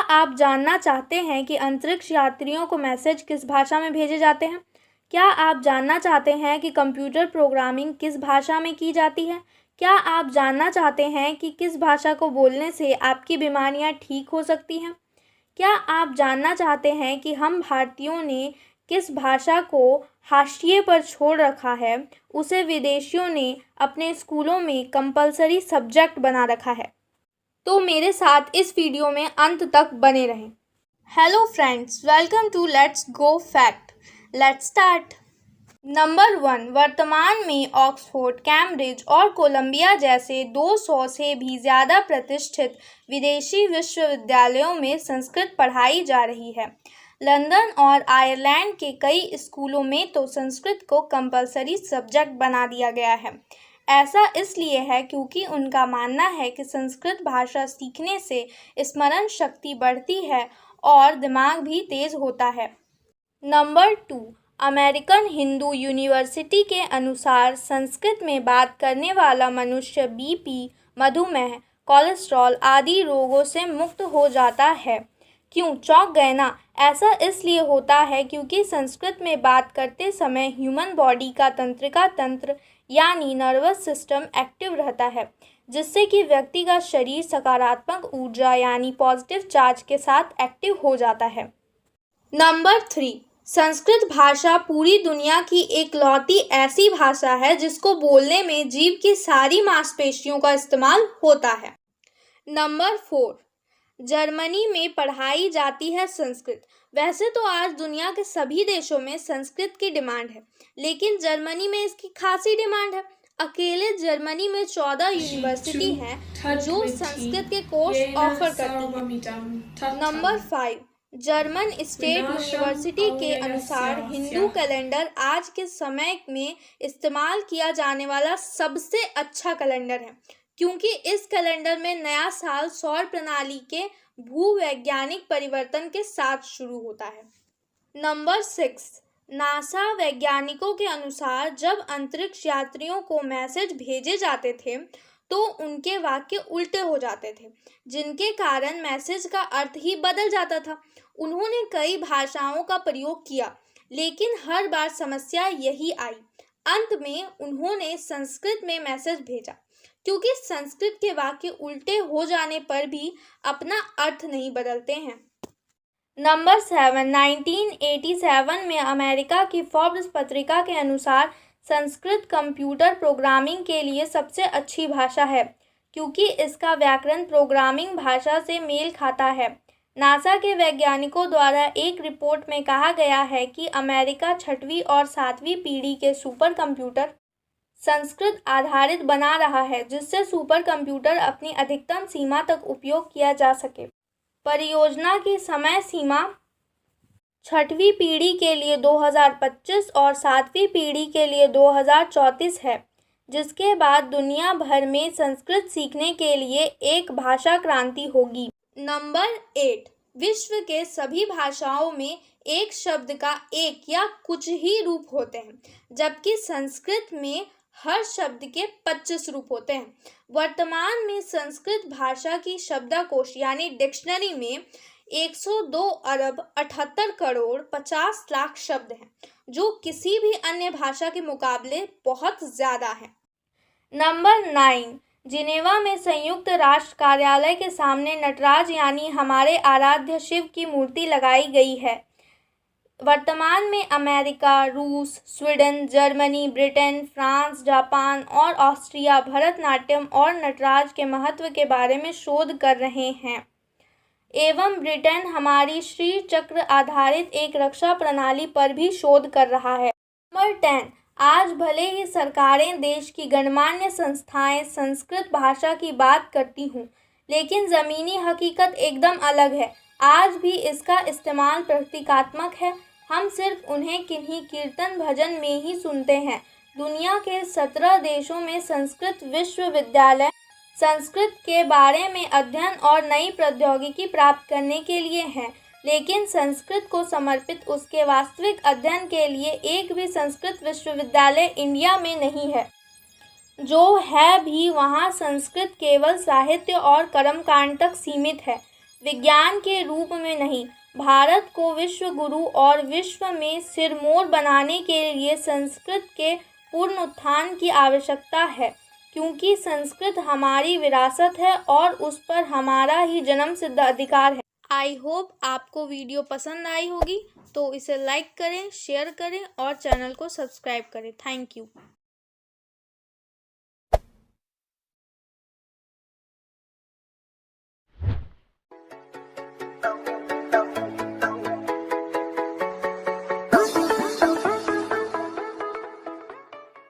आप जानना चाहते हैं कि अंतरिक्ष यात्रियों को मैसेज किस भाषा में भेजे जाते हैं? क्या आप जानना चाहते हैं कि कंप्यूटर प्रोग्रामिंग किस भाषा में की जाती है? क्या आप जानना चाहते हैं कि किस भाषा को बोलने से आपकी बीमारियां ठीक हो सकती हैं? क्या आप जानना चाहते हैं कि हम भारतीयों ने किस भाषा को हाशिए पर छोड़ रखा है, उसे विदेशियों ने अपने स्कूलों में कंपलसरी सब्जेक्ट बना रखा है? तो मेरे साथ इस वीडियो में अंत तक बने रहें। Hello friends, welcome to let's go fact. Let's start. Number 1, वर्तमान में ऑक्सफोर्ड, कैम्ब्रिज और कोलंबिया जैसे 200 से भी ज़्यादा प्रतिष्ठित विदेशी विश्वविद्यालयों में संस्कृत पढ़ाई जा रही है। लंदन और आयरलैंड के कई स्कूलों में तो संस्कृत को कंपलसरी सब्जेक्ट बना दिया गया है। ऐसा इसलिए है क्योंकि उनका मानना है कि संस्कृत भाषा सीखने से स्मरण शक्ति बढ़ती है और दिमाग भी तेज होता है। नंबर 2, अमेरिकन हिंदू यूनिवर्सिटी के अनुसार संस्कृत में बात करने वाला मनुष्य बीपी, मधुमेह, कोलेस्ट्रॉल आदि रोगों से मुक्त हो जाता है। क्यों चौंक गए ना? ऐसा इसलिए होता है क्योंकि संस्कृत में बात करते समय ह्यूमन बॉडी का तंत्रिका तंत्र यानी नर्वस सिस्टम एक्टिव रहता है, जिससे कि व्यक्ति का शरीर सकारात्मक ऊर्जा यानी पॉजिटिव चार्ज के साथ एक्टिव हो जाता है। नंबर 3, संस्कृत भाषा पूरी दुनिया की एकलौती ऐसी भाषा है जिसको बोलने में जीभ की सारी मांसपेशियों का इस्तेमाल होता है। नंबर 4, जर्मनी में पढ़ाई जाती है संस्कृत। वैसे तो आज दुनिया के सभी देशों में संस्कृत की डिमांड है, लेकिन जर्मनी में इसकी खासी डिमांड है। अकेले जर्मनी में 14 यूनिवर्सिटी हैं जो संस्कृत के कोर्स ऑफर करती हैं। नंबर 5, जर्मन स्टेट यूनिवर्सिटी के अनुसार हिंदू कैलेंडर आज के समय में इस्तेमाल किया जाने वाला सबसे अच्छा कैलेंडर है, क्योंकि इस कैलेंडर में नया साल सौर प्रणाली के भूवैज्ञानिक परिवर्तन के साथ शुरू होता है। नंबर 6, नासा वैज्ञानिकों के अनुसार जब अंतरिक्ष यात्रियों को मैसेज भेजे जाते थे तो उनके वाक्य उल्टे हो जाते थे, जिनके कारण मैसेज का अर्थ ही बदल जाता था। उन्होंने कई भाषाओं का प्रयोग किया, लेकिन हर बार समस्या यही आई। अंत में उन्होंने संस्कृत में मैसेज भेजा, क्योंकि संस्कृत के वाक्य उल्टे हो जाने पर भी अपना अर्थ नहीं बदलते हैं। नंबर 7, 1987 में अमेरिका की फोर्ब्स पत्रिका के अनुसार संस्कृत कंप्यूटर प्रोग्रामिंग के लिए सबसे अच्छी भाषा है, क्योंकि इसका व्याकरण प्रोग्रामिंग भाषा से मेल खाता है। नासा के वैज्ञानिकों द्वारा एक रिपोर्ट में कहा गया है कि अमेरिका 6वीं और 7वीं पीढ़ी के सुपर कंप्यूटर संस्कृत आधारित बना रहा है, जिससे सुपर कंप्यूटर अपनी अधिकतम सीमा तक उपयोग किया जा सके। परियोजना की समय सीमा 6वीं पीढ़ी के लिए 2025 और 7वीं पीढ़ी के लिए 2034 है, जिसके बाद दुनिया भर में संस्कृत सीखने के लिए एक भाषा क्रांति होगी। नंबर 8, विश्व के सभी भाषाओं में एक शब्द का एक या कुछ ही रूप होते हैं, जबकि संस्कृत में हर शब्द के 25 रूप होते हैं। वर्तमान में संस्कृत भाषा की शब्दकोश यानी डिक्शनरी में 102 अरब 78 करोड़ 50 लाख शब्द हैं, जो किसी भी अन्य भाषा के मुकाबले बहुत ज़्यादा है। नंबर 9, जिनेवा में संयुक्त राष्ट्र कार्यालय के सामने नटराज यानी हमारे आराध्य शिव की मूर्ति लगाई गई है। वर्तमान में अमेरिका, रूस, Sweden, Germany, Britain, France, Japan और ऑस्ट्रिया भरतनाट्यम और नटराज के महत्व के बारे में शोध कर रहे हैं, एवं ब्रिटेन हमारी श्री चक्र आधारित एक रक्षा प्रणाली पर भी शोध कर रहा है। नंबर 10, आज भले ही सरकारें, देश की गणमान्य संस्थाएं संस्कृत भाषा की बात करती हूँ, लेकिन ज़मीनी हकीकत एकदम अलग है। आज भी इसका इस्तेमाल प्रतीकात्मक है। हम सिर्फ उन्हें किन्हीं कीर्तन भजन में ही सुनते हैं। दुनिया के 17 देशों में संस्कृत विश्वविद्यालय संस्कृत के बारे में अध्ययन और नई प्रौद्योगिकी प्राप्त करने के लिए हैं, लेकिन संस्कृत को समर्पित उसके वास्तविक अध्ययन के लिए एक भी संस्कृत विश्वविद्यालय इंडिया में नहीं है। जो है भी वहाँ संस्कृत केवल साहित्य और कर्मकांड तक सीमित है। विज्ञान के रूप में नहीं। भारत को विश्व गुरु और विश्व में सिरमौर बनाने के लिए संस्कृत के पुनरुत्थान की आवश्यकता है, क्योंकि संस्कृत हमारी विरासत है और उस पर हमारा ही जन्मसिद्ध अधिकार है। आई होप आपको वीडियो पसंद आई होगी, तो इसे लाइक करें, शेयर करें और चैनल को सब्सक्राइब करें। Thank you.